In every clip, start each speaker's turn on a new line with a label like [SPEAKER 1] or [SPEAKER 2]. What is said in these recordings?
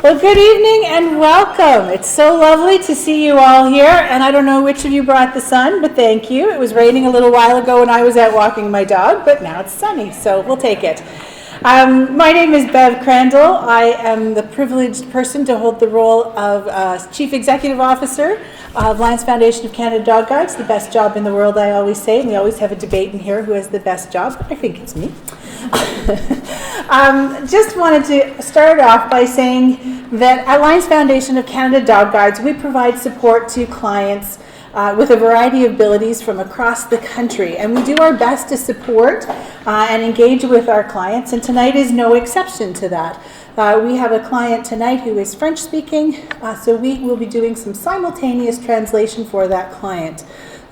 [SPEAKER 1] Well, good evening and welcome. It's so lovely to see you all here, and I don't know which of you brought the sun, but thank you. It was raining a little while ago when I was out walking my dog, but now it's sunny, so we'll take it. My name is Bev Crandall. I am the privileged person to hold the role of Chief Executive Officer of Lions Foundation of Canada Dog Guides, the best job in the world, I always say, and we always have a debate in here who has the best job. I think it's me. Just wanted to start off by saying that at Lions Foundation of Canada Dog Guides, we provide support to clients with a variety of abilities from across the country, and we do our best to support and engage with our clients, and tonight is no exception to that. We have a client tonight who is French speaking, so we will be doing some simultaneous translation for that client.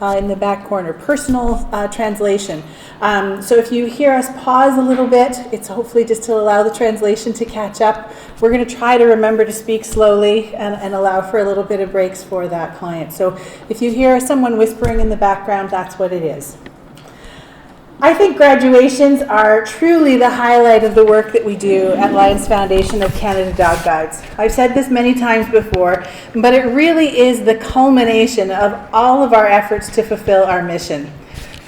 [SPEAKER 1] In the back corner, personal translation. So if you hear us pause a little bit, it's hopefully just to allow the translation to catch up. We're going to try to remember to speak slowly and allow for a little bit of breaks for that client. So if you hear someone whispering in the background, that's what it is. I think graduations are truly the highlight of the work that we do at Lions Foundation of Canada Dog Guides. I've said this many times before, but it really is the culmination of all of our efforts to fulfill our mission,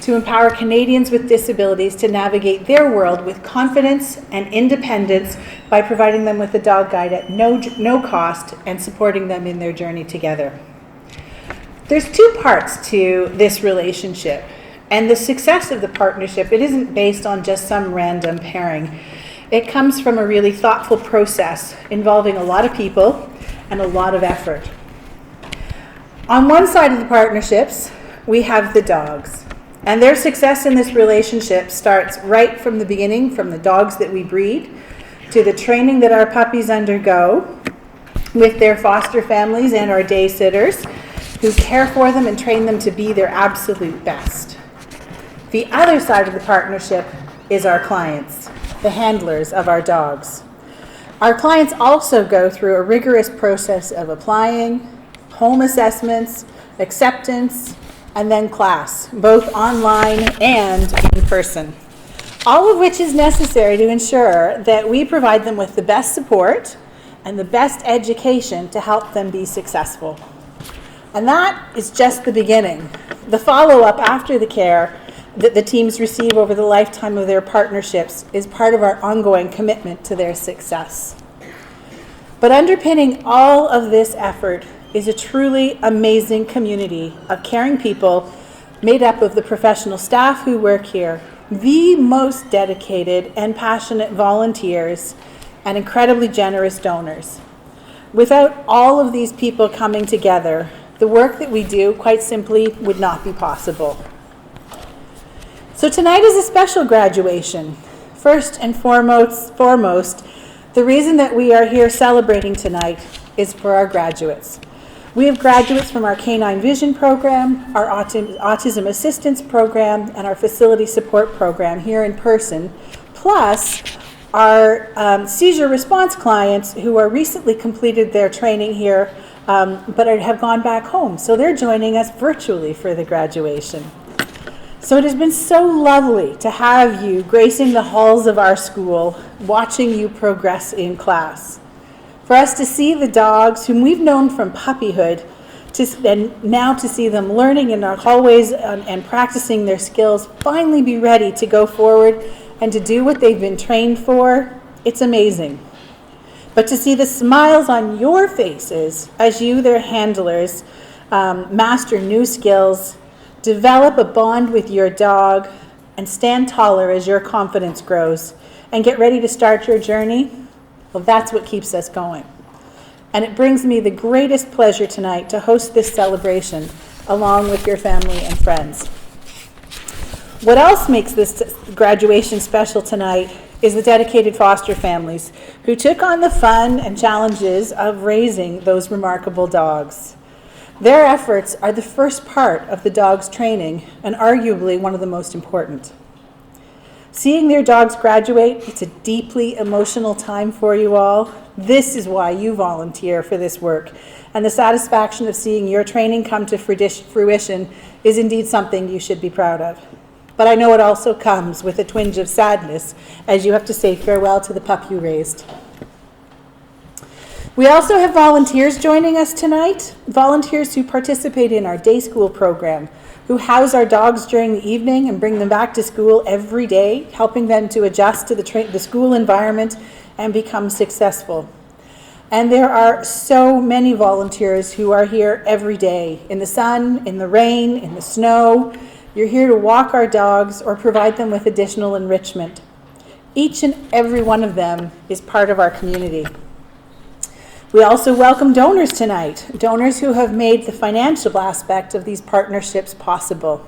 [SPEAKER 1] to empower Canadians with disabilities to navigate their world with confidence and independence by providing them with a dog guide at no cost and supporting them in their journey together. There's two parts to this relationship. And the success of the partnership, it isn't based on just some random pairing. It comes from a really thoughtful process involving a lot of people and a lot of effort. On one side of the partnerships, we have the dogs. And their success in this relationship starts right from the beginning, from the dogs that we breed, to the training that our puppies undergo with their foster families and our day sitters, who care for them and train them to be their absolute best. The other side of the partnership is our clients, the handlers of our dogs. Our clients also go through a rigorous process of applying, home assessments, acceptance, and then class, both online and in person. All of which is necessary to ensure that we provide them with the best support and the best education to help them be successful. And that is just the beginning. The follow-up after the care that the teams receive over the lifetime of their partnerships is part of our ongoing commitment to their success. But underpinning all of this effort is a truly amazing community of caring people made up of the professional staff who work here, the most dedicated and passionate volunteers, and incredibly generous donors. Without all of these people coming together, the work that we do, quite simply, would not be possible. So tonight is a special graduation. First and foremost, the reason that we are here celebrating tonight is for our graduates. We have graduates from our Canine Vision program, our Autism Assistance program, and our Facility Support program here in person, plus our Seizure response clients who are recently completed their training here but have gone back home. So they're joining us virtually for the graduation. So it has been so lovely to have you gracing the halls of our school, watching you progress in class. For us to see the dogs whom we've known from puppyhood, and now to see them learning in our hallways and practicing their skills, finally be ready to go forward and to do what they've been trained for, it's amazing. But to see the smiles on your faces as you, their handlers, master new skills, develop a bond with your dog, and stand taller as your confidence grows, and get ready to start your journey, well, that's what keeps us going. And it brings me the greatest pleasure tonight to host this celebration along with your family and friends. What else makes this graduation special tonight is the dedicated foster families who took on the fun and challenges of raising those remarkable dogs. Their efforts are the first part of the dog's training and arguably one of the most important. Seeing their dogs graduate, it's a deeply emotional time for you all. This is why you volunteer for this work, and the satisfaction of seeing your training come to fruition is indeed something you should be proud of. But I know it also comes with a twinge of sadness as you have to say farewell to the pup you raised. We also have volunteers joining us tonight, volunteers who participate in our day school program, who house our dogs during the evening and bring them back to school every day, helping them to adjust to the school environment and become successful. And there are so many volunteers who are here every day, in the sun, in the rain, in the snow. You're here to walk our dogs or provide them with additional enrichment. Each and every one of them is part of our community. We also welcome donors tonight, donors who have made the financial aspect of these partnerships possible.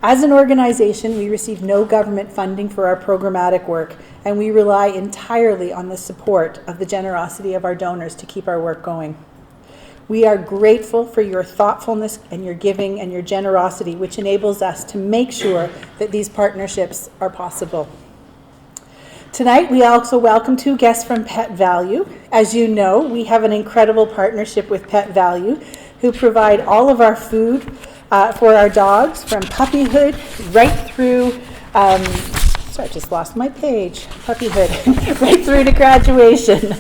[SPEAKER 1] As an organization, we receive no government funding for our programmatic work, and we rely entirely on the support of the generosity of our donors to keep our work going. We are grateful for your thoughtfulness and your giving and your generosity, which enables us to make sure that these partnerships are possible. Tonight, we also welcome 2 guests from Pet Value. As you know, we have an incredible partnership with Pet Value, who provide all of our food for our dogs, from puppyhood right through, sorry, I just lost my page, puppyhood, right through to graduation.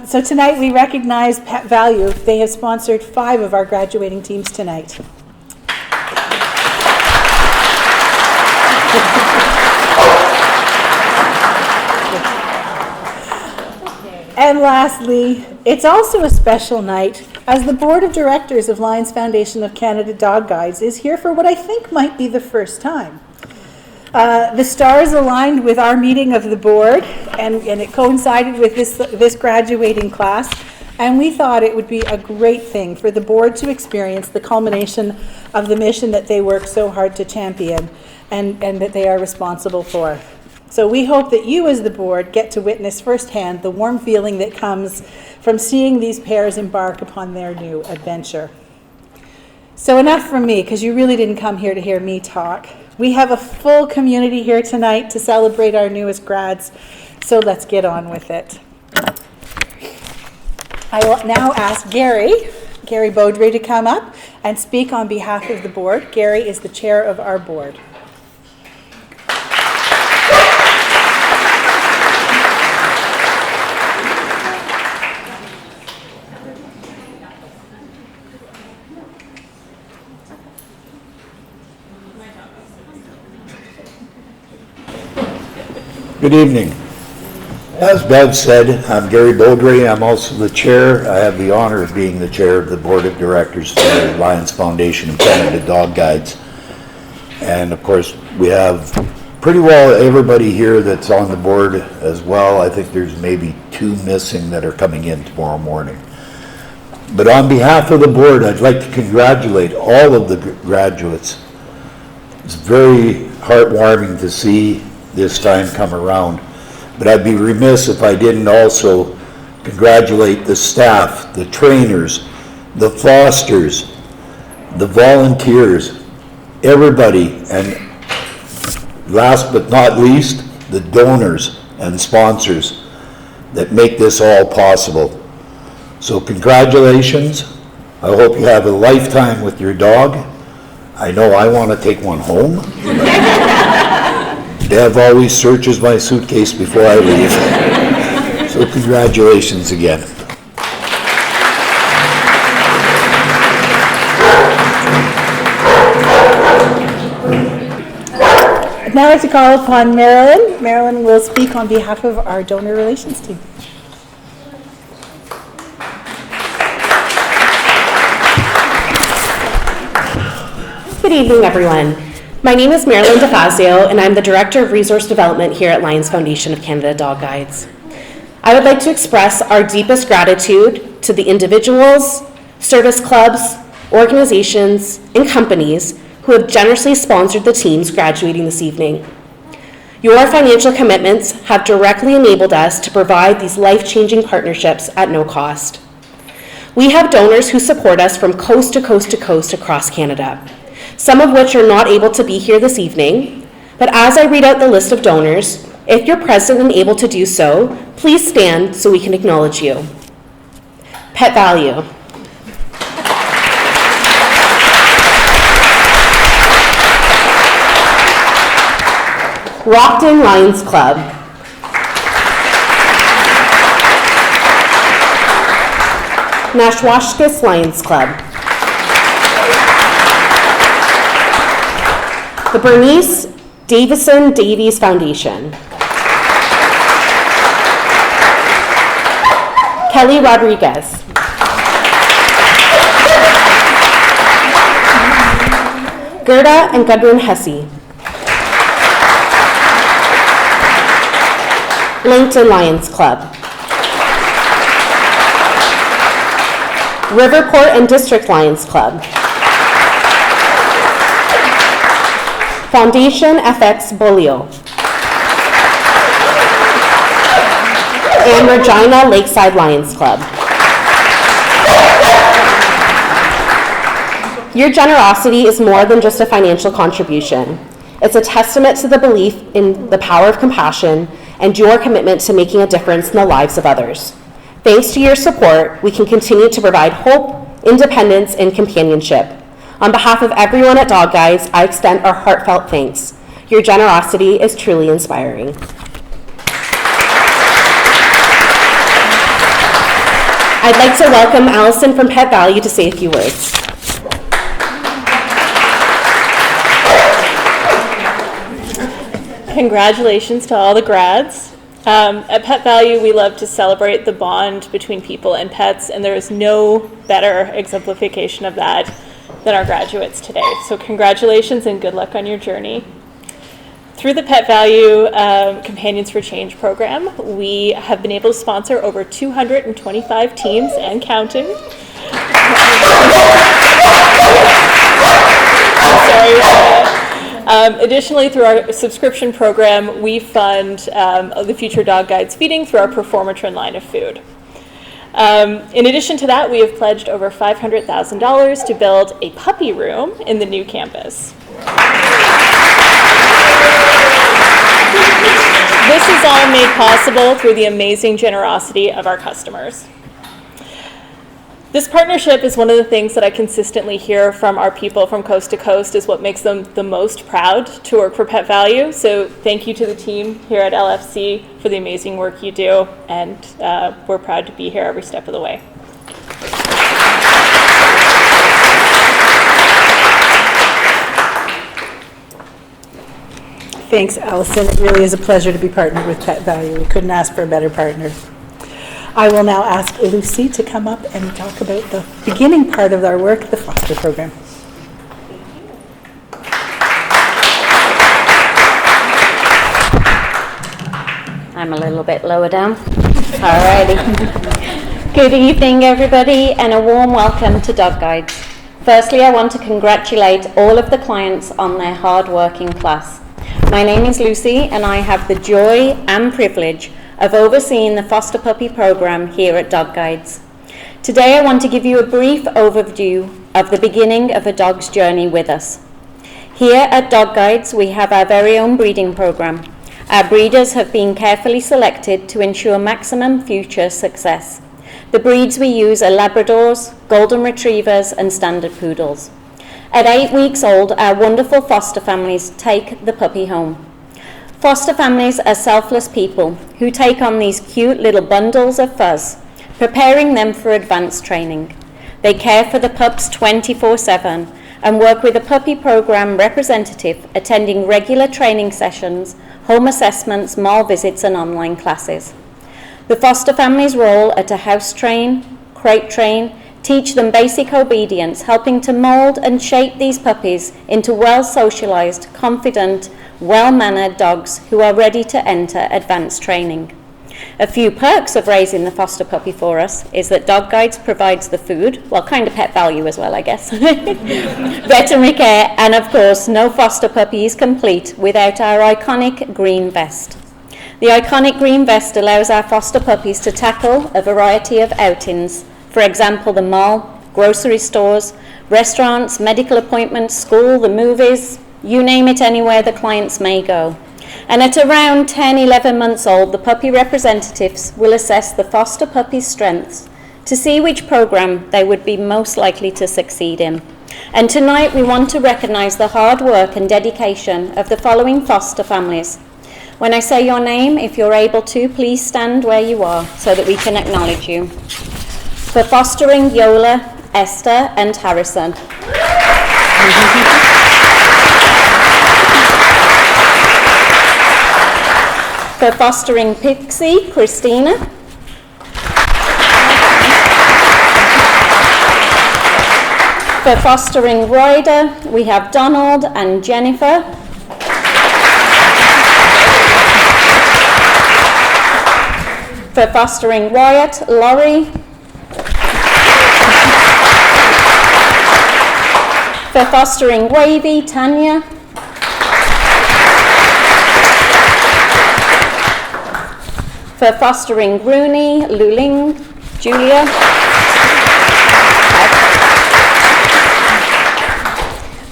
[SPEAKER 1] So tonight we recognize Pet Value. They have sponsored 5 of our graduating teams tonight. And lastly, it's also a special night as the Board of Directors of Lions Foundation of Canada Dog Guides is here for what I think might be the first time. The stars aligned with our meeting of the board, and it coincided with this graduating class, and we thought it would be a great thing for the board to experience the culmination of the mission that they work so hard to champion and that they are responsible for. So we hope that you as the board get to witness firsthand the warm feeling that comes from seeing these pairs embark upon their new adventure. So enough from me, because you really didn't come here to hear me talk. We have a full community here tonight to celebrate our newest grads, so let's get on with it. I will now ask Gary Beaudry, to come up and speak on behalf of the board. Gary is the chair of our board.
[SPEAKER 2] Good evening. As Bev said, I'm Gary Beaudry. I'm also the chair. I have the honor of being the chair of the board of directors for the Lions Foundation of Canada Dog Guides. And of course, we have pretty well everybody here that's on the board as well. I think there's maybe 2 missing that are coming in tomorrow morning. But on behalf of the board, I'd like to congratulate all of the graduates. It's very heartwarming to see this time come around. But I'd be remiss if I didn't also congratulate the staff, the trainers, the fosters, the volunteers, everybody, and last but not least, the donors and sponsors that make this all possible. So congratulations. I hope you have a lifetime with your dog. I know I want to take one home. Bev always searches my suitcase before I leave. So congratulations again.
[SPEAKER 1] Now I'd like to call upon Marilyn. Marilyn will speak on behalf of our donor relations team.
[SPEAKER 3] Good evening, everyone. My name is Marilyn DeFazio, and I'm the Director of Resource Development here at Lions Foundation of Canada Dog Guides. I would like to express our deepest gratitude to the individuals, service clubs, organizations, and companies who have generously sponsored the teams graduating this evening. Your financial commitments have directly enabled us to provide these life-changing partnerships at no cost. We have donors who support us from coast to coast to coast across Canada, some of which are not able to be here this evening. But as I read out the list of donors, if you're present and able to do so, please stand so we can acknowledge you. Pet Value. Rockton Lions Club. Nashwaaksis Lions Club, the Bernice Davison Davies Foundation, Kelly Rodriguez, Gerda and Gudrun Hesse, LinkedIn Lions Club, Riverport and District Lions Club, Foundation FX Bolio, and Regina Lakeside Lions Club. Your generosity is more than just a financial contribution. It's a testament to the belief in the power of compassion and your commitment to making a difference in the lives of others. Thanks to your support, we can continue to provide hope, independence, and companionship. On behalf of everyone at Dog Guides, I extend our heartfelt thanks. Your generosity is truly inspiring. I'd like to welcome Allison from Pet Value to say a few words.
[SPEAKER 4] Congratulations to all the grads. At Pet Value, we love to celebrate the bond between people and pets, and there is no better exemplification of that than our graduates today. So congratulations and good luck on your journey. Through the Pet Value Companions for Change program, we have been able to sponsor over 225 teams and counting. Additionally, through our subscription program, we fund the Future Dog Guides feeding through our Performatrin line of food. In addition to that, we have pledged over $500,000 to build a puppy room in the new campus. This is all made possible through the amazing generosity of our customers. This partnership is one of the things that I consistently hear from our people from coast to coast is what makes them the most proud to work for Pet Value. So thank you to the team here at LFC for the amazing work you do, and we're proud to be here every step of the way.
[SPEAKER 1] Thanks, Allison. It really is a pleasure to be partnered with Pet Value. We couldn't ask for a better partner. I will now ask Lucy to come up and talk about the beginning part of our work, the foster program.
[SPEAKER 5] I'm a little bit lower down. Alrighty. Good evening, everybody, and a warm welcome to Dog Guides. Firstly, I want to congratulate all of the clients on their hard-working class. My name is Lucy, and I have the joy and privilege of overseeing the foster puppy program here at Dog Guides. Today I want to give you a brief overview of the beginning of a dog's journey with us. Here at Dog Guides we have our very own breeding program. Our breeders have been carefully selected to ensure maximum future success. The breeds we use are Labradors, Golden Retrievers and Standard Poodles. At 8 weeks old, our wonderful foster families take the puppy home. Foster families are selfless people who take on these cute little bundles of fuzz, preparing them for advanced training. They care for the pups 24/7 and work with a puppy program representative attending regular training sessions, home assessments, mall visits and online classes. The foster family's role are to house train, crate train, teach them basic obedience, helping to mold and shape these puppies into well-socialized, confident, well-mannered dogs who are ready to enter advanced training. A few perks of raising the foster puppy for us is that Dog Guides provides the food, well, kind of Pet Value as well, I guess, veterinary care, and of course, no foster puppy is complete without our iconic green vest. The iconic green vest allows our foster puppies to tackle a variety of outings, for example, the mall, grocery stores, restaurants, medical appointments, school, the movies, you name it, anywhere the clients may go. And at around 10, 11 months old, the puppy representatives will assess the foster puppy's strengths to see which program they would be most likely to succeed in. And tonight we want to recognize the hard work and dedication of the following foster families. When I say your name, if you're able to, please stand where you are so that we can acknowledge you. For fostering Yola, Esther, and Harrison. For fostering Pixie, Christina. For fostering Ryder, we have Donald and Jennifer. For fostering Wyatt, Laurie. For fostering Wavy, Tanya. For fostering Rooney, Luling, Julia.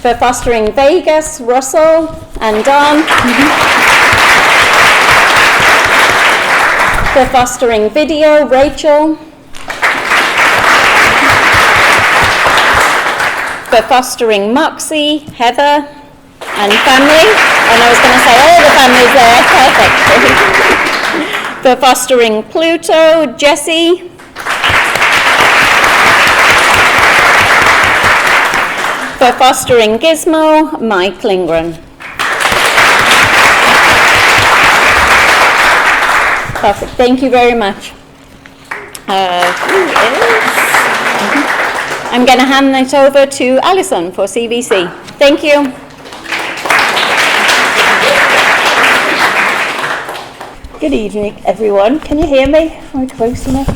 [SPEAKER 5] For fostering Vegas, Russell and Don. For fostering Video, Rachel. For fostering Moxie, Heather, and family. And I was going to say all the families there, perfect. For fostering Pluto, Jessie. For fostering Gizmo, Mike Lindgren. Perfect, thank you very much. I'm going to hand it over to Alison for CVC. Thank you.
[SPEAKER 6] Good evening, everyone. Can you hear me? Am I close enough?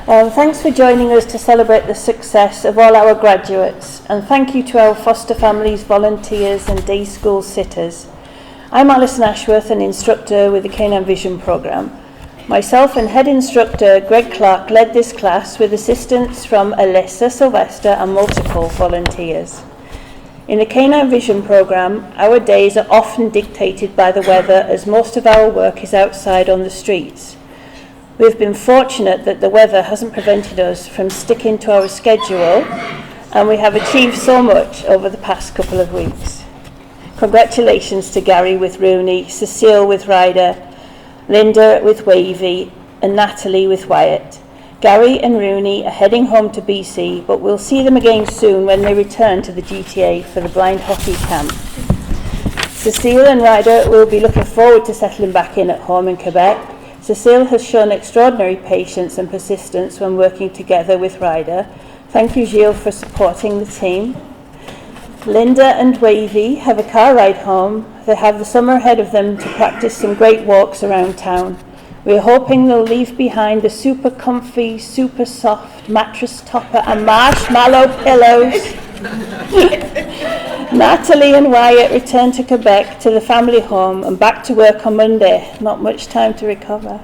[SPEAKER 6] Thanks for joining us to celebrate the success of all our graduates, and thank you to our foster families, volunteers and day school sitters. I'm Alison Ashworth, an instructor with the Canine Vision Programme. Myself and head instructor Greg Clark led this class with assistance from Alyssa Sylvester and multiple volunteers. In the Canine Vision Programme, our days are often dictated by the weather, as most of our work is outside on the streets. We've been fortunate that the weather hasn't prevented us from sticking to our schedule, and we have achieved so much over the past couple of weeks. Congratulations to Gary with Rooney, Cecile with Ryder, Linda with Wavy, and Natalie with Wyatt. Gary and Rooney are heading home to BC, but we'll see them again soon when they return to the GTA for the blind hockey camp. Cecile and Ryder will be looking forward to settling back in at home in Quebec. Cecile has shown extraordinary patience and persistence when working together with Ryder. Thank you, Gilles, for supporting the team. Linda and Wavy have a car ride home. They have the summer ahead of them to practice some great walks around town. We're hoping they'll leave behind the super comfy, super soft mattress topper and marshmallow pillows. Natalie and Wyatt return to Quebec to the family home and back to work on Monday. Not much time to recover.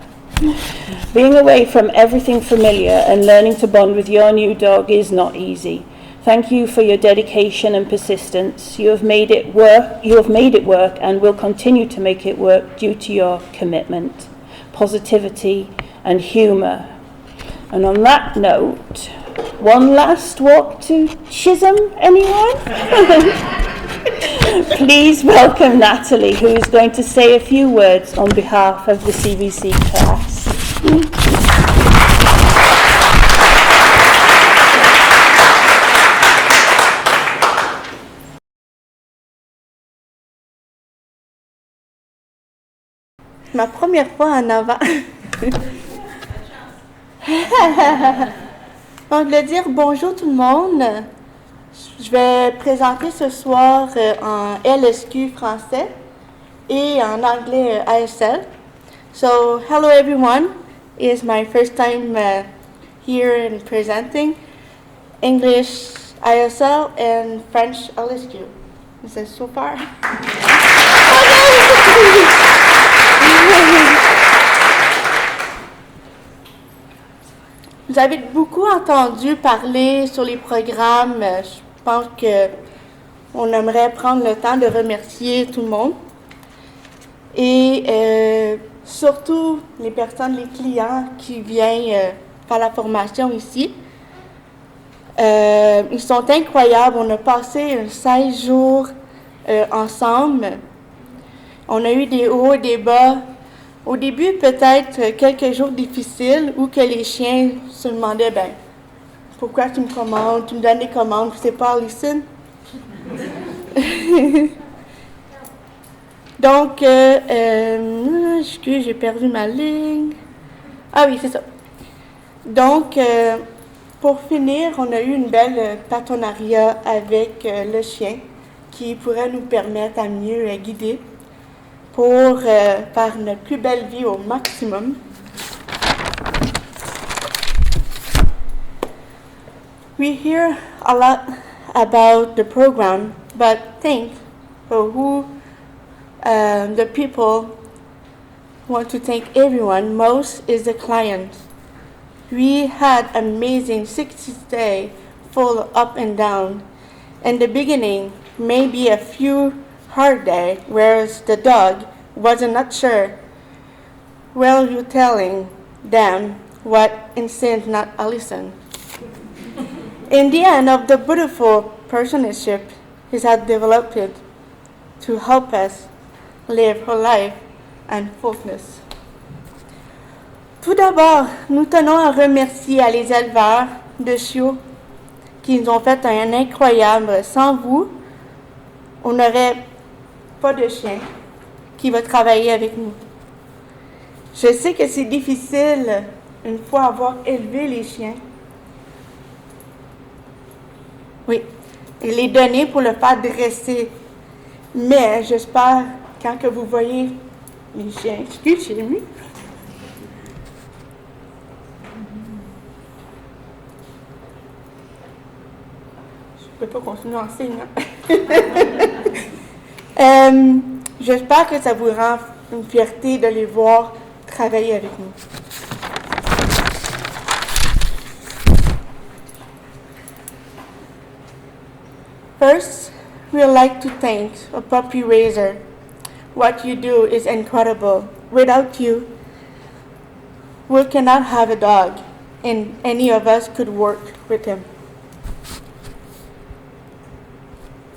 [SPEAKER 6] Being away from everything familiar and learning to bond with your new dog is not easy. Thank you for your dedication and persistence. You have made it work and will continue to make it work due to your commitment, positivity and humour. And on that note, one last walk to Chisholm, anyone? Please welcome Natalie, who is going to say a few words on behalf of the CVC class.
[SPEAKER 7] Ma première fois en avant. Donc, de dire bonjour tout le monde. Je vais présenter ce soir en LSQ français et en anglais ISL. So, hello everyone. It's my first time here and presenting English ISL and French LSQ. Is that so far? Vous avez beaucoup entendu parler sur les programmes. Je pense qu'on aimerait prendre le temps de remercier tout le monde. Et surtout les personnes, les clients qui viennent faire la formation ici. Ils sont incroyables. On a passé 16 jours ensemble. On a eu des hauts et des bas. Au début, peut-être quelques jours difficiles où que les chiens se demandaient, pourquoi tu me commandes, tu me donnes des commandes, c'est pas Alison. Donc, excuse, j'ai perdu ma ligne. Ah oui, c'est ça. Donc, pour finir, on a eu une belle partenariat avec le chien qui pourrait nous permettre à mieux guider pour faire notre plus belle vie au maximum. We hear a lot about the program, but think for who the people want to thank everyone most is the client. We had amazing 60 days full of up and down. In the beginning, maybe a few hard days, whereas the dog wasn't not sure. Well, you telling them what instead not Alison. In the end of the beautiful partnership he has developed to help us live her life and fullness. Tout d'abord, nous tenons à remercier les éleveurs de chiots qui nous ont fait un incroyable. Sans vous, on n'aurait pas de chien qui va travailler avec nous. Je sais que c'est difficile une fois avoir élevé les chiens. Oui, et les donner pour le faire dresser. Mais j'espère, quand que vous voyez les chiens, excusez-moi, je ne peux pas continuer en signe. J'espère que ça vous rend une fierté de les voir travailler avec nous. First, we'd like to thank a puppy raiser. What you do is incredible. Without you, we cannot have a dog, and any of us could work with him.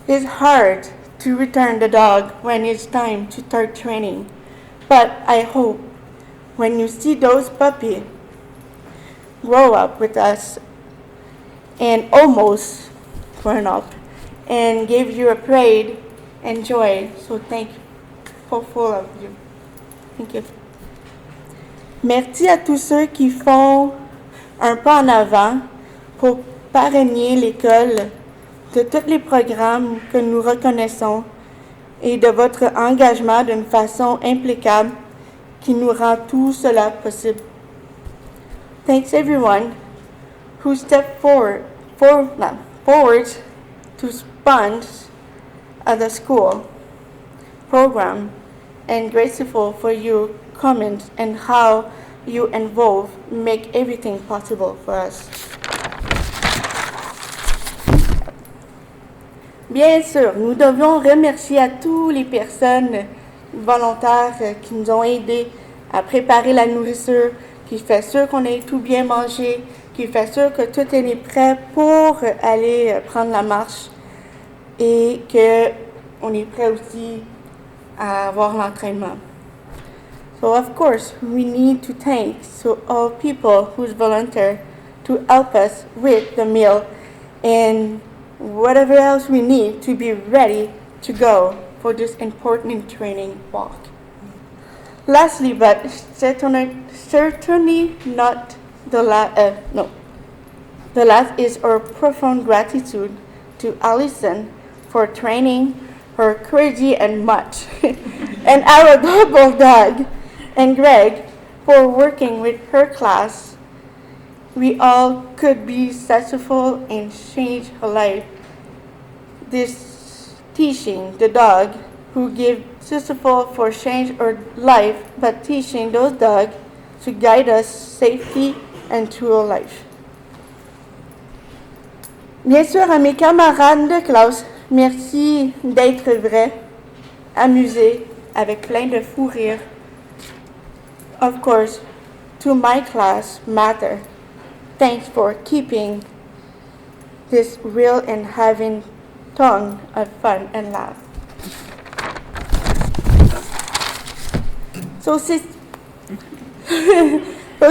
[SPEAKER 7] It's hard to return the dog when it's time to start training, but I hope when you see those puppies grow up with us and almost grown up, and give you a pride and joy. So thank you for all of you. Thank you. Merci à tous ceux qui font un pas en avant pour parrainer l'école de tous les programmes que nous reconnaissons et de votre engagement d'une façon impeccable qui nous rend tout cela possible. Thanks everyone who stepped forward to sponsor the school program, and grateful for your comments and how you involve make everything possible for us. Bien sûr, nous devons remercier à toutes les personnes volontaires qui nous ont aidés à préparer la nourriture, qui fait sûr qu'on ait tout bien mangé, qui fait sûr que tout est prêt pour aller prendre la marche et qu'on est prêt aussi à avoir l'entraînement. So of course, we need to thank all people who's volunteer to help us with the meal and whatever else we need to be ready to go for this important training walk. Lastly, but certainly not the last is our profound gratitude to Alison for training, her courage and much, and our adorable dog, and Greg for working with her class. We all could be successful and change her life. This teaching the dog who give successful for change our life, but teaching those dogs to guide us safety and through our life. Bien sûr, à mes camarades de classe, merci d'être vrais, amusés, avec plein de fou rire. Of course, to my class matter, thanks for keeping this real and having ton of fun and laugh. So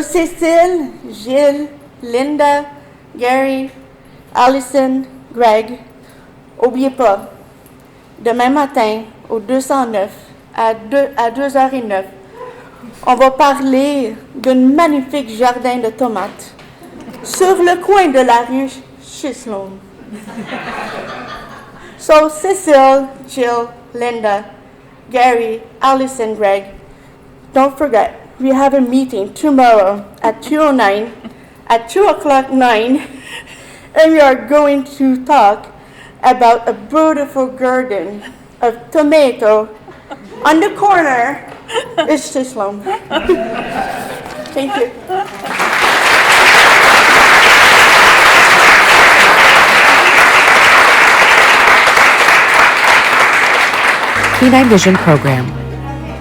[SPEAKER 7] Cécile, Gilles, Linda, Gary, Allison, Greg, n'oubliez pas, demain matin, au 209, à 2h09, on va parler d'un magnifique jardin de tomates sur le coin de la rue Chislon. So, Cecile, Jill, Linda, Gary, Allison, Greg, don't forget, we have a meeting tomorrow at 2:09, at 2:09, and we are going to talk about a beautiful garden of tomato on the corner. It's Chislon. Thank you.
[SPEAKER 3] Canine Vision Program.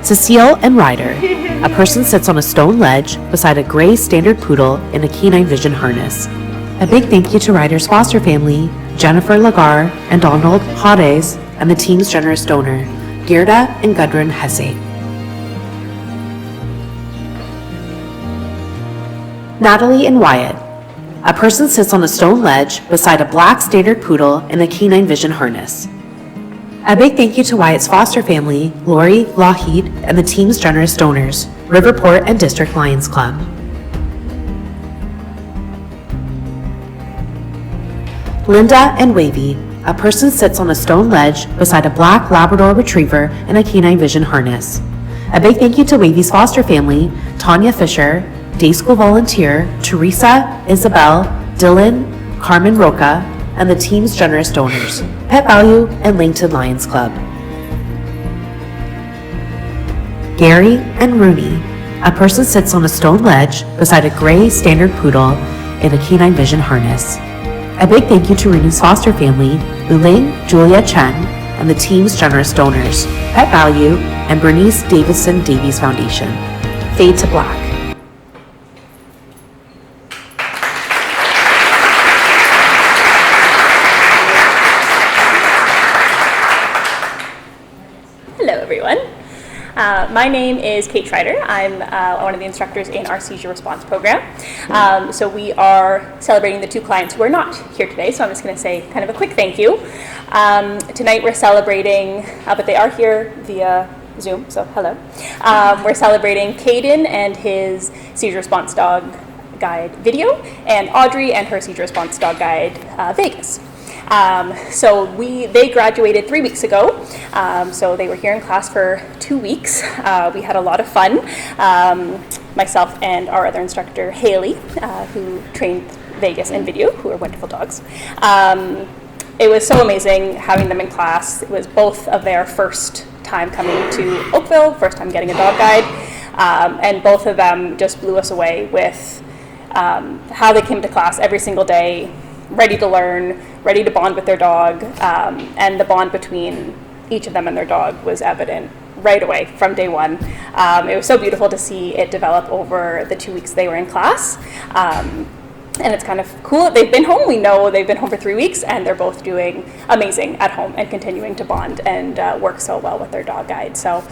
[SPEAKER 3] Cecile and Ryder. A person sits on a stone ledge beside a gray standard poodle in a canine vision harness. A big thank you to Ryder's foster family, Jennifer Lagar and Donald Hades, and the team's generous donor, Gerda and Gudrun Hesse. Natalie and Wyatt. A person sits on a stone ledge beside a black standard poodle in a canine vision harness. A big thank you to Wyatt's foster family, Lori, Lougheed, and the team's generous donors, Riverport and District Lions Club. Linda and Wavy. A person sits on a stone ledge beside a black Labrador retriever in a canine vision harness. A big thank you to Wavy's foster family, Tanya Fisher, day school volunteer, Teresa, Isabel, Dylan, Carmen Roca, and the team's generous donors, Pet Value and Langton Lions Club. Gary and Rooney. A person sits on a stone ledge beside a gray standard poodle in a canine vision harness. A big thank you to Rooney's foster family, Luling, Julia Chen, and the team's generous donors, Pet Value and Bernice Davison Davies Foundation. Fade to Black.
[SPEAKER 4] Hello, everyone. My name is Kate Schreider. I'm one of the instructors in our Seizure Response program. So we are celebrating the two clients who are not here today, so I'm just going to say kind of a quick thank you. Tonight we're celebrating, but they are here via Zoom, so hello. We're celebrating Caden and his Seizure Response Dog Guide video, and Audrey and her Seizure Response Dog Guide Vegas. So they graduated 3 weeks ago, so they were here in class for 2 weeks. We had a lot of fun. Myself and our other instructor, Haley, who trained Vegas and video, who are wonderful dogs. It was so amazing having them in class. It was both of their first time coming to Oakville, first time getting a dog guide, and both of them just blew us away with how they came to class every single day, ready to learn, ready to bond with their dog, and the bond between each of them and their dog was evident right away from day one. It was so beautiful to see it develop over the 2 weeks they were in class. And it's kind of cool that they've been home. We know they've been home for 3 weeks, and they're both doing amazing at home and continuing to bond and work so well with their dog guide. So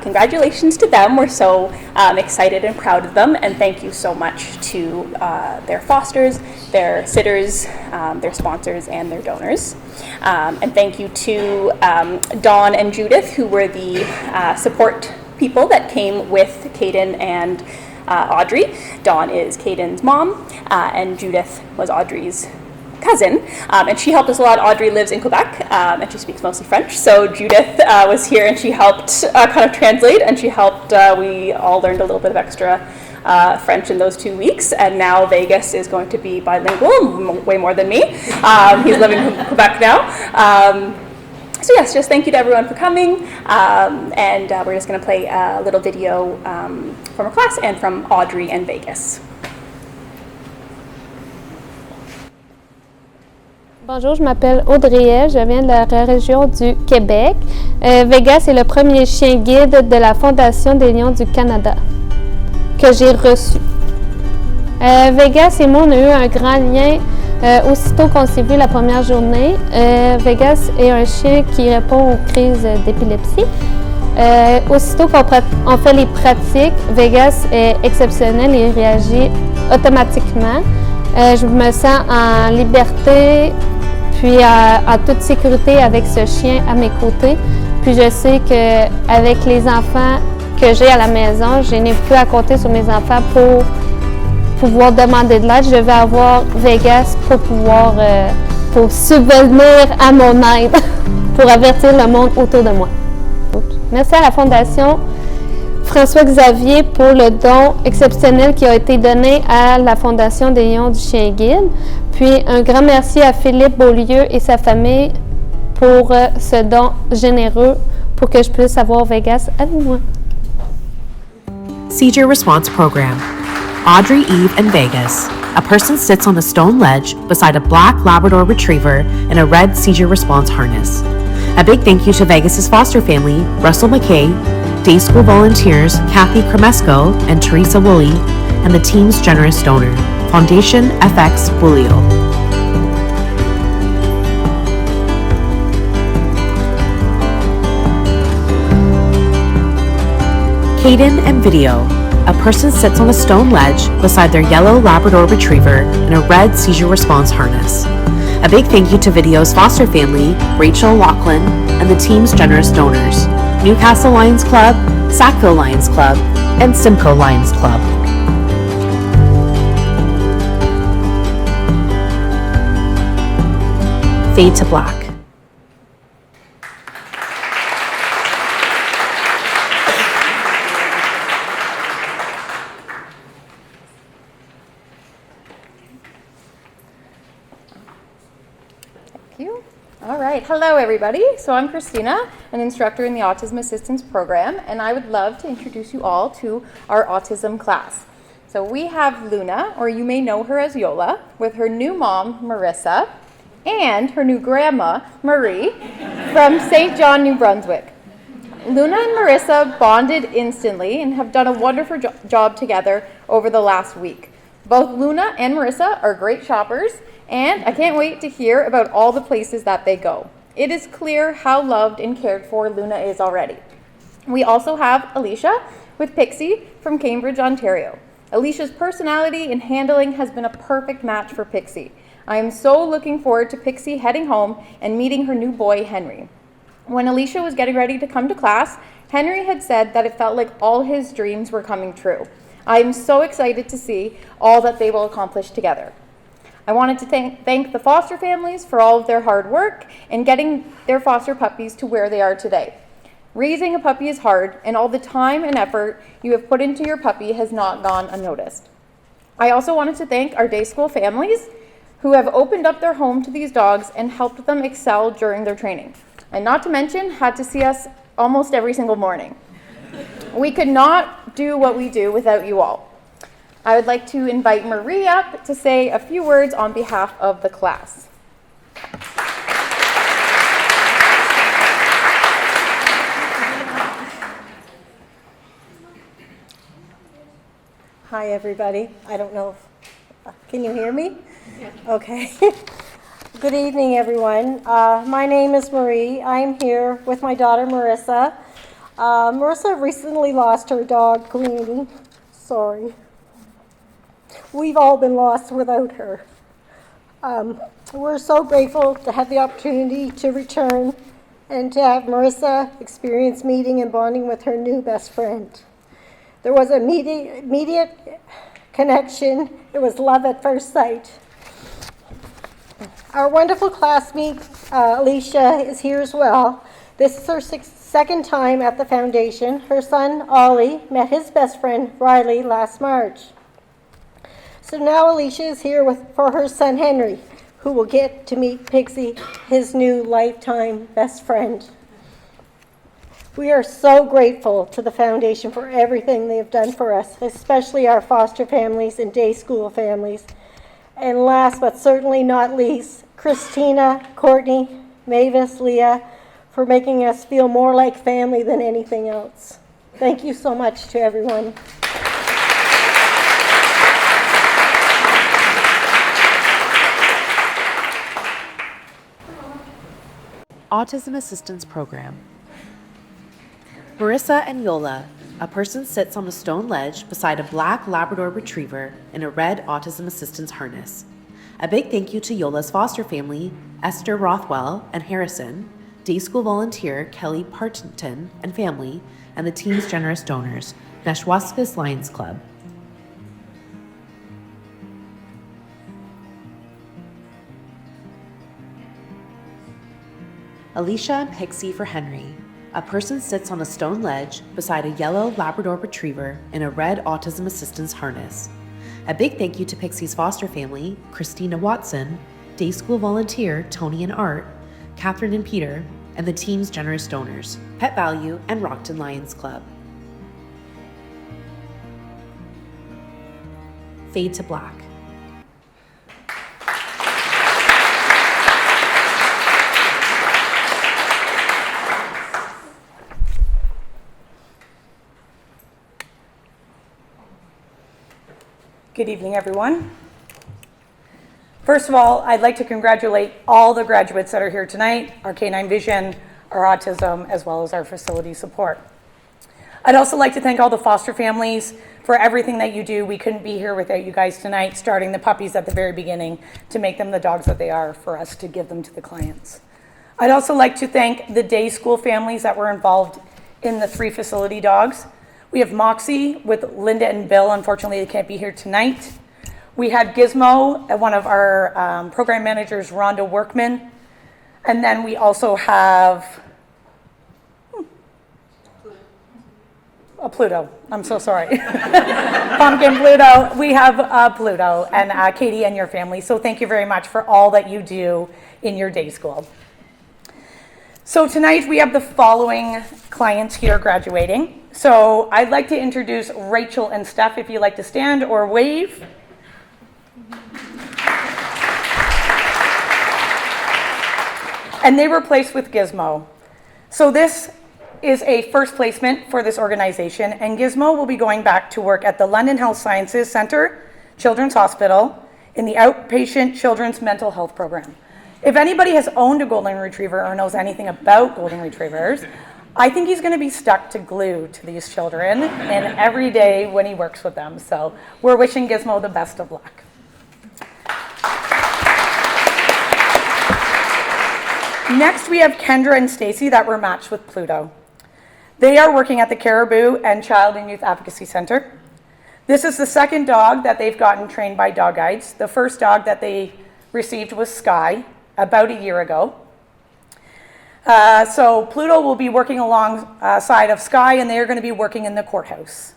[SPEAKER 4] congratulations to them. We're so excited and proud of them, and thank you so much to their fosters, their sitters, their sponsors, and their donors. And thank you to Dawn and Judith, who were the support people that came with Caden and Audrey. Dawn is Caden's mom, and Judith was Audrey's cousin, and she helped us a lot. Audrey lives in Quebec, and she speaks mostly French, so Judith was here and she helped kind of translate, and she helped, we all learned a little bit of extra French in those 2 weeks, and now Vegas is going to be bilingual, way more than me. He's living in Quebec now. So yes, just thank you to everyone for coming, and we're just going to play a little video from our class and from Audrey and Vegas.
[SPEAKER 8] Bonjour, je m'appelle Audrey, je viens de la région du Québec. Vegas est le premier chien guide de la Fondation des Lions du Canada que j'ai reçu. Vegas et moi, on a eu un grand lien aussitôt qu'on s'est vu la première journée. Vegas est un chien qui répond aux crises d'épilepsie. Aussitôt qu'on fait les pratiques, Vegas est exceptionnel et réagit automatiquement. Je me sens en liberté, puis en toute sécurité avec ce chien à mes côtés. Puis je sais qu'avec les enfants que j'ai à la maison, je n'ai plus à compter sur mes enfants pour pouvoir demander de l'aide. Je vais avoir Vegas pour pouvoir pour subvenir à mon aide, pour avertir le monde autour de moi. Merci à la Fondation François-Xavier pour le don exceptionnel qui a été donné à la Fondation des Lions du Chien Guide. Puis un grand merci à Philippe Beaulieu et sa famille pour ce don généreux pour que je puisse avoir Vegas avec moi.
[SPEAKER 9] Seizure Response Program. Audrey, Eve, and Vegas. A person sits on a stone ledge beside a black Labrador Retriever in a red seizure response harness. A big thank you to Vegas's foster family, Russell McKay, day school volunteers Kathy Cremesco and Teresa Woolley, and the team's generous donor, Foundation FX Woolleo. Caden and Video. A person sits on a stone ledge beside their yellow Labrador Retriever in a red seizure response harness. A big thank you to Video's foster family, Rachel Lachlan, and the team's generous donors, Newcastle Lions Club, Sackville Lions Club, and Simcoe Lions Club. Fade to black.
[SPEAKER 10] All right, hello everybody. So I'm Christina, an instructor in the Autism Assistance Program, and I would love to introduce you all to our autism class. So we have Luna, or you may know her as Yola, with her new mom, Marissa, and her new grandma, Marie, from St. John, New Brunswick. Luna and Marissa bonded instantly and have done a wonderful job together over the last week. Both Luna and Marissa are great shoppers, and I can't wait to hear about all the places that they go. It is clear how loved and cared for Luna is already. We also have Alicia with Pixie from Cambridge, Ontario. Alicia's personality and handling has been a perfect match for Pixie. I am so looking forward to Pixie heading home and meeting her new boy, Henry. When Alicia was getting ready to come to class, Henry had said that it felt like all his dreams were coming true. I am so excited to see all that they will accomplish together. I wanted to thank the foster families for all of their hard work in getting their foster puppies to where they are today. Raising a puppy is hard, and all the time and effort you have put into your puppy has not gone unnoticed. I also wanted to thank our day school families who have opened up their home to these dogs and helped them excel during their training, and not to mention had to see us almost every single morning. We could not do what we do without you all. I would like to invite Marie up to say a few words on behalf of the class.
[SPEAKER 11] Hi, everybody. I don't know if, can you hear me? Yeah. Okay. Good evening, everyone. My name is Marie. I'm here with my daughter, Marissa. Marissa recently lost her dog, Queenie. Sorry. We've all been lost without her. We're so grateful to have the opportunity to return and to have Marissa experience meeting and bonding with her new best friend. There was an immediate connection. It was love at first sight. Our wonderful classmate, Alicia, is here as well. This is her second time at the foundation. Her son, Ollie, met his best friend, Riley, last March. So now Alicia is here for her son, Henry, who will get to meet Pixie, his new lifetime best friend. We are so grateful to the foundation for everything they have done for us, especially our foster families and day school families. And last but certainly not least, Christina, Courtney, Mavis, Leah, for making us feel more like family than anything else. Thank you so much to everyone.
[SPEAKER 9] Autism Assistance Program. Marissa and Yola, A person sits on a stone ledge beside a black Labrador retriever in a red autism assistance harness. A big thank you to Yola's foster family, Esther Rothwell and Harrison, day school volunteer Kelly Partington and family, and the team's generous donors, Neshwaska's Lions Club. Alicia and Pixie for Henry. A person sits on a stone ledge beside a yellow Labrador retriever in a red autism assistance harness. A big thank you to Pixie's foster family, Christina Watson, day school volunteer Tony and Art, Catherine and Peter, and the team's generous donors, Pet Value and Rockton Lions Club. Fade to black.
[SPEAKER 12] Good evening, everyone. First of all, I'd like to congratulate all the graduates that are here tonight, our Canine Vision, our Autism, as well as our facility support. I'd also like to thank all the foster families for everything that you do. We couldn't be here without you guys tonight, starting the puppies at the very beginning to make them the dogs that they are for us to give them to the clients. I'd also like to thank the day school families that were involved in the 3 facility dogs. We have Moxie with Linda and Bill. Unfortunately, they can't be here tonight. We had Gizmo, one of our program managers, Rhonda Workman. And then we also have a Pluto. I'm so sorry. Pumpkin Pluto. We have Pluto and Katie and your family. So thank you very much for all that you do in your day school. So tonight we have the following clients here graduating. So I'd like to introduce Rachel and Steph, if you'd like to stand or wave. And they were placed with Gizmo. So this is a first placement for this organization, and Gizmo will be going back to work at the London Health Sciences Centre, Children's Hospital, in the Outpatient Children's Mental Health Program. If anybody has owned a golden retriever or knows anything about golden retrievers, I think he's going to be stuck to glue to these children and every day when he works with them. So we're wishing Gizmo the best of luck. Next, we have Kendra and Stacy that were matched with Pluto. They are working at the Caribou and Child and Youth Advocacy Center. This is the second dog that they've gotten trained by dog guides. The first dog that they received was Sky about a year ago. So Pluto will be working alongside of Sky, and they are going to be working in the courthouse.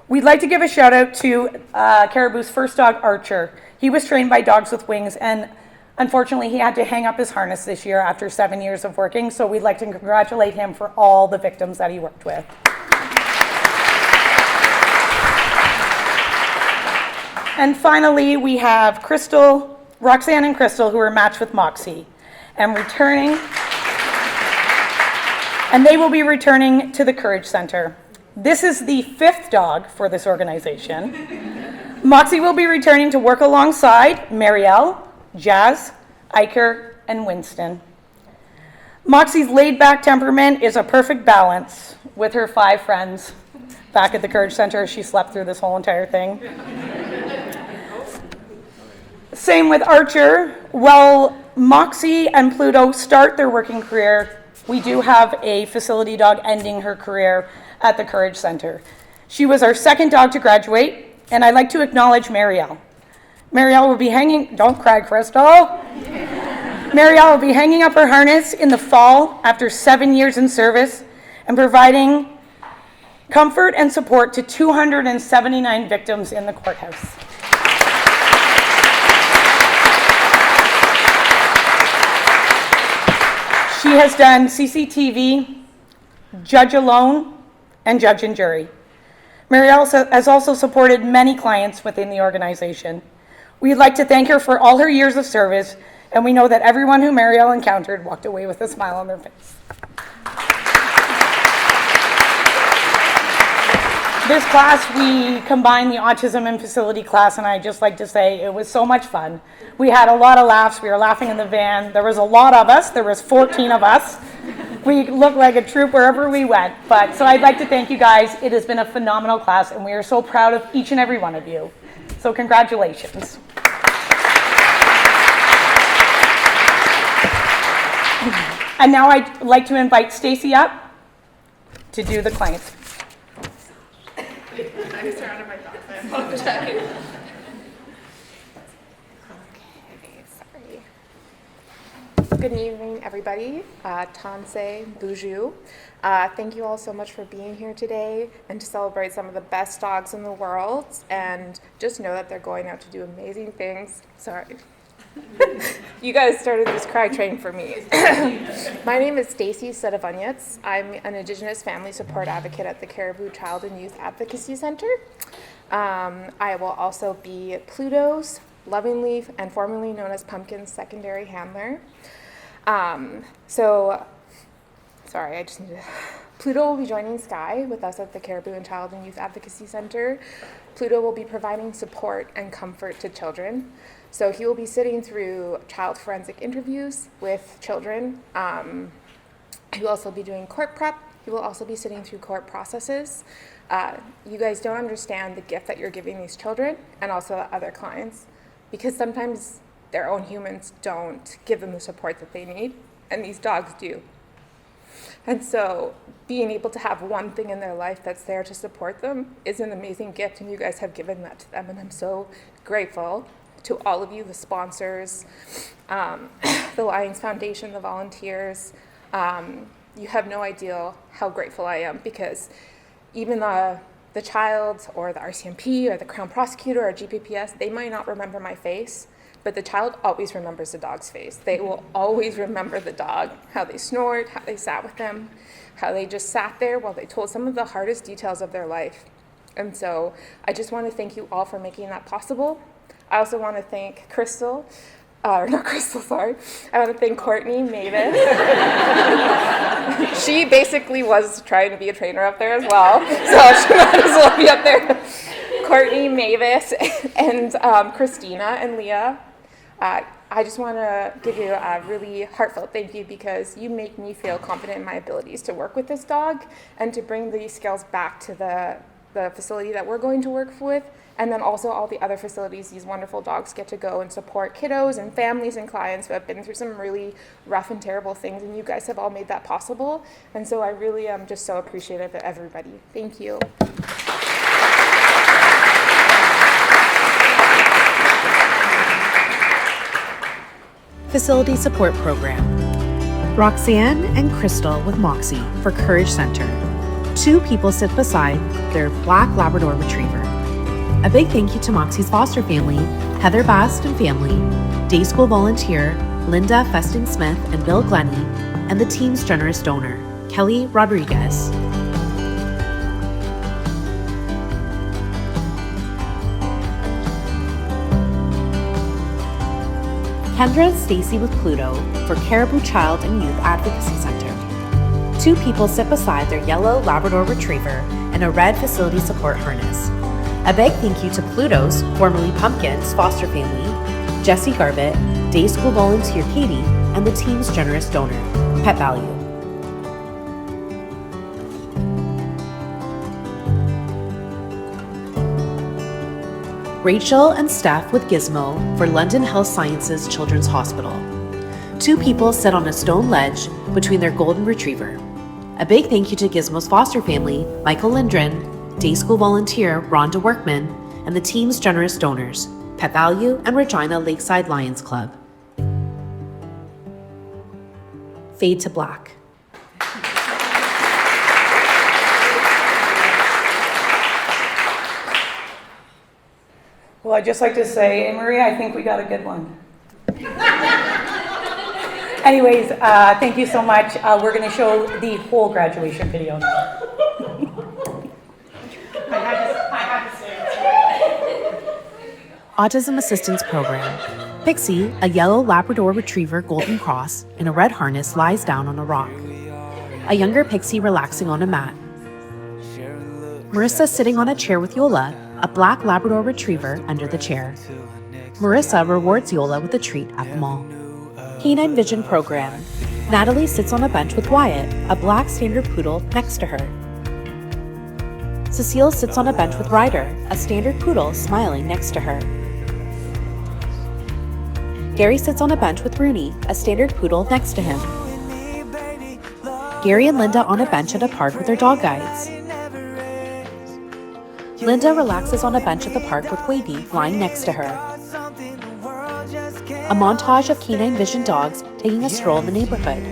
[SPEAKER 12] We'd like to give a shout out to Caribou's first dog, Archer. He was trained by Dogs with Wings, and unfortunately he had to hang up his harness this year after 7 years of working, so we'd like to congratulate him for all the victims that he worked with. And finally, we have Roxanne and Crystal, who are matched with Moxie, and they will be returning to the Courage Center. This is the 5th dog for this organization. Moxie will be returning to work alongside Marielle, Jazz, Iker, and Winston. Moxie's laid-back temperament is a perfect balance with her 5 friends back at the Courage Center. She slept through this whole entire thing. Same with Archer. While Moxie and Pluto start their working career, we do have a facility dog ending her career at the Courage Center. She was our 2nd dog to graduate, and I'd like to acknowledge Marielle. Marielle will be don't cry, Crystal. Marielle will be hanging up her harness in the fall after 7 years in service and providing comfort and support to 279 victims in the courthouse. She has done CCTV, judge alone, and judge and jury. Marielle has also supported many clients within the organization. We'd like to thank her for all her years of service, and we know that everyone who Marielle encountered walked away with a smile on their face. This class, we combined the autism and facility class, and I'd just like to say it was so much fun. We had a lot of laughs. We were laughing in the van. There was a lot of us. There was 14 of us. We look like a troop wherever we went. But so I'd like to thank you guys. It has been a phenomenal class, and we are so proud of each and every one of you. So congratulations. And now I'd like to invite Stacy up to do the clients.
[SPEAKER 10] I'm surrounded by dogs. I apologize. Okay, sorry. Good evening, everybody. Tansei, Buju. Thank you all so much for being here today and to celebrate some of the best dogs in the world. And just know that they're going out to do amazing things. Sorry. You guys started this cry train for me. My name is Stacy Sedevanyets. I'm an Indigenous family support advocate at the Caribou Child and Youth Advocacy Center. I will also be Pluto's lovingly and formerly known as Pumpkin's secondary handler. Pluto will be joining Sky with us at the Caribou and Child and Youth Advocacy Center. Pluto will be providing support and comfort to children. So he will be sitting through child forensic interviews with children. He will also be doing court prep. He will also be sitting through court processes. You guys don't understand the gift that you're giving these children and also other clients, because sometimes their own humans don't give them the support that they need, and these dogs do. And so being able to have one thing in their life that's there to support them is an amazing gift, and you guys have given that to them, and I'm so grateful to all of you, the sponsors, the Lions Foundation, the volunteers. You have no idea how grateful I am, because even the child or the RCMP or the Crown Prosecutor or GPPS, they might not remember my face, but the child always remembers the dog's face. They will always remember the dog, how they snored, how they sat with them, how they just sat there while they told some of the hardest details of their life. And so I just want to thank you all for making that possible. I also want to thank I want to thank Courtney Mavis. She basically was trying to be a trainer up there as well, so she might as well be up there. Courtney Mavis and Christina and Leah. I just want to give you a really heartfelt thank you, because you make me feel confident in my abilities to work with this dog and to bring these skills back to the facility that we're going to work with, and then also all the other facilities these wonderful dogs get to go and support kiddos and families and clients who have been through some really rough and terrible things, and you guys have all made that possible. And so I really am just so appreciative of everybody. Thank you.
[SPEAKER 9] Facility Support Program. Roxanne and Crystal with Moxie for Courage Center. 2 people sit beside their black Labrador Retriever. A big thank you to Moxie's foster family, Heather Bast and family, day school volunteer Linda Festing-Smith and Bill Glennie, and the team's generous donor, Kelly Rodriguez. Kendra and Stacy with Pluto for Caribou Child and Youth Advocacy Center. 2 people sit beside their yellow Labrador Retriever in a red facility support harness. A big thank you to Pluto's, formerly Pumpkin's, foster family, Jesse Garbett, day school volunteer Katie, and the team's generous donor, Pet Value. Rachel and Steph with Gizmo for London Health Sciences Children's Hospital. 2 people sit on a stone ledge between their golden retriever. A big thank you to Gizmo's foster family, Michael Lindgren, day school volunteer Rhonda Workman, and the team's generous donors, Pet Value and Regina Lakeside Lions Club. Fade to black.
[SPEAKER 12] Well, I'd just like to say, Maria, I think we got a good one. Anyways, thank you so much. We're going to show the whole graduation video now.
[SPEAKER 9] Autism Assistance Program. Pixie, a yellow Labrador Retriever Golden Cross in a red harness, lies down on a rock. A younger Pixie relaxing on a mat. Marissa sitting on a chair with Yola, a black Labrador Retriever under the chair. Marissa rewards Yola with a treat at the mall. Canine Vision Program. Natalie sits on a bench with Wyatt, a black standard poodle, next to her. Cecile sits on a bench with Ryder, a standard poodle, smiling next to her. Gary sits on a bench with Rooney, a standard poodle, next to him. Gary and Linda on a bench at a park with their dog guides. Linda relaxes on a bench at the park with Wadey lying next to her. A montage of Canine Vision dogs taking a stroll in the neighborhood.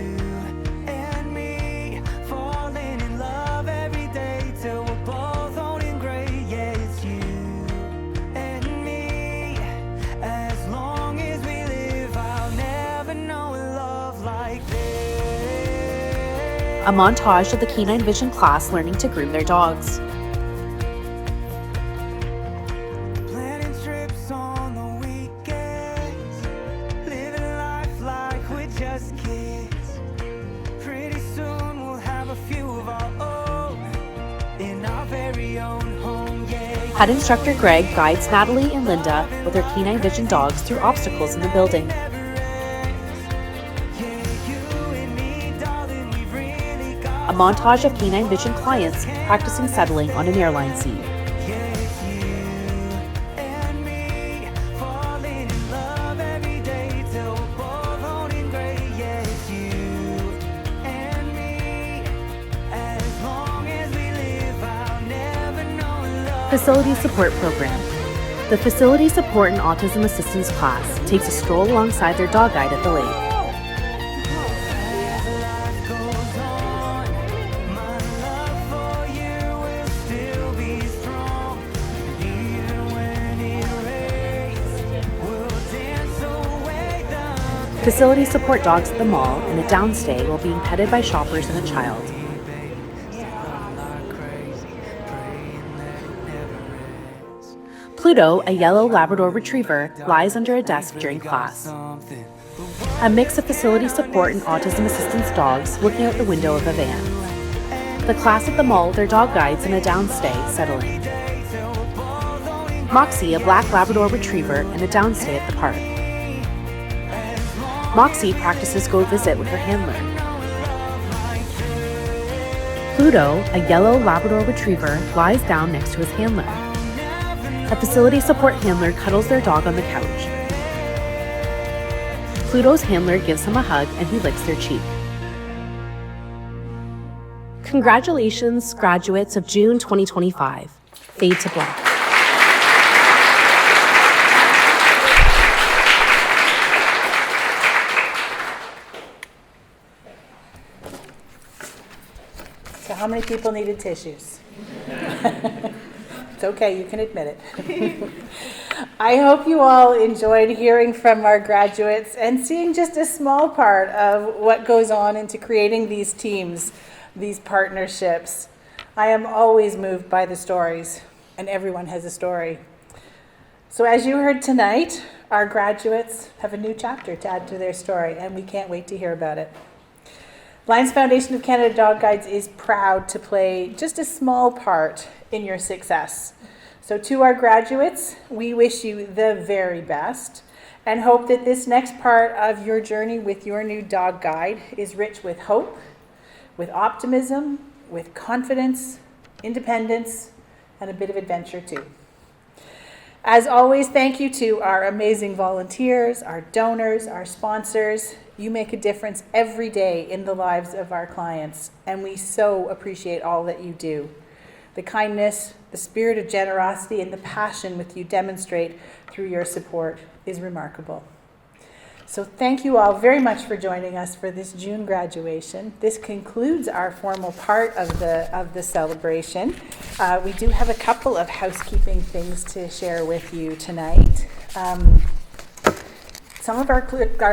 [SPEAKER 9] A montage of the Canine Vision class learning to groom their dogs. Head instructor Greg guides Natalie and Linda with their Canine Vision dogs through obstacles in the building. A montage of Canine Vision clients practicing settling on an airline seat. Facility Support Program. The Facility Support and Autism Assistance class takes a stroll alongside their dog guide at the lake. Facility support dogs at the mall and a downstay while being petted by shoppers and a child. Pluto, a yellow Labrador retriever, lies under a desk during class. A mix of facility support and autism assistance dogs looking out the window of a van. The class at the mall with their dog guides and a downstay settling. Moxie, a black Labrador retriever, and a downstay at the park. Moxie practices Go Visit with her handler. Pluto, a yellow Labrador retriever, lies down next to his handler. A facility support handler cuddles their dog on the couch. Pluto's handler gives him a hug and he licks their cheek. Congratulations, graduates of June 2025. Fade to black.
[SPEAKER 1] So how many people needed tissues? It's okay, you can admit it. I hope you all enjoyed hearing from our graduates and seeing just a small part of what goes on into creating these teams, these partnerships. I am always moved by the stories, and everyone has a story. So as you heard tonight, our graduates have a new chapter to add to their story, and we can't wait to hear about it. Lions Foundation of Canada Dog Guides is proud to play just a small part in your success. So to our graduates, we wish you the very best and hope that this next part of your journey with your new dog guide is rich with hope, with optimism, with confidence, independence, and a bit of adventure too. As always, thank you to our amazing volunteers, our donors, our sponsors. You make a difference every day in the lives of our clients, and we so appreciate all that you do. The kindness, the spirit of generosity, and the passion which you demonstrate through your support is remarkable. So thank you all very much for joining us for this June graduation. This concludes our formal part of the celebration. We do have a couple of housekeeping things to share with you tonight. Some of our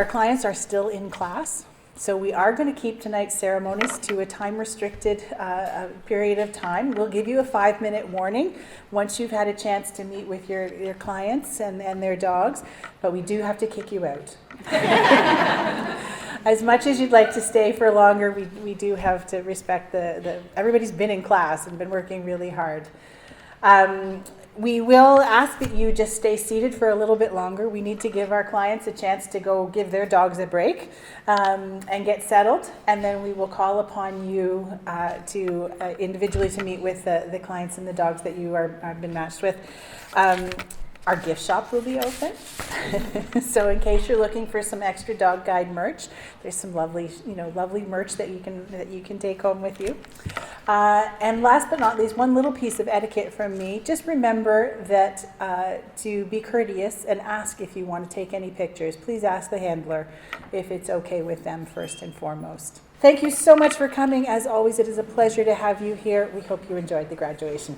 [SPEAKER 1] clients are still in class, so we are going to keep tonight's ceremonies to a time-restricted period of time. We'll give you a 5-minute warning once you've had a chance to meet with your clients and their dogs, but we do have to kick you out. As much as you'd like to stay for longer, we do have to respect everybody's been in class and been working really hard. We will ask that you just stay seated for a little bit longer. We need to give our clients a chance to go give their dogs a break and get settled, and then we will call upon you to individually to meet with the clients and the dogs that you have been matched with. Our gift shop will be open, so in case you're looking for some extra dog guide merch, there's some lovely merch that you can take home with you. And last but not least, one little piece of etiquette from me: just remember that to be courteous and ask if you want to take any pictures. Please ask the handler if it's okay with them first and foremost. Thank you so much for coming. As always, it is a pleasure to have you here. We hope you enjoyed the graduation.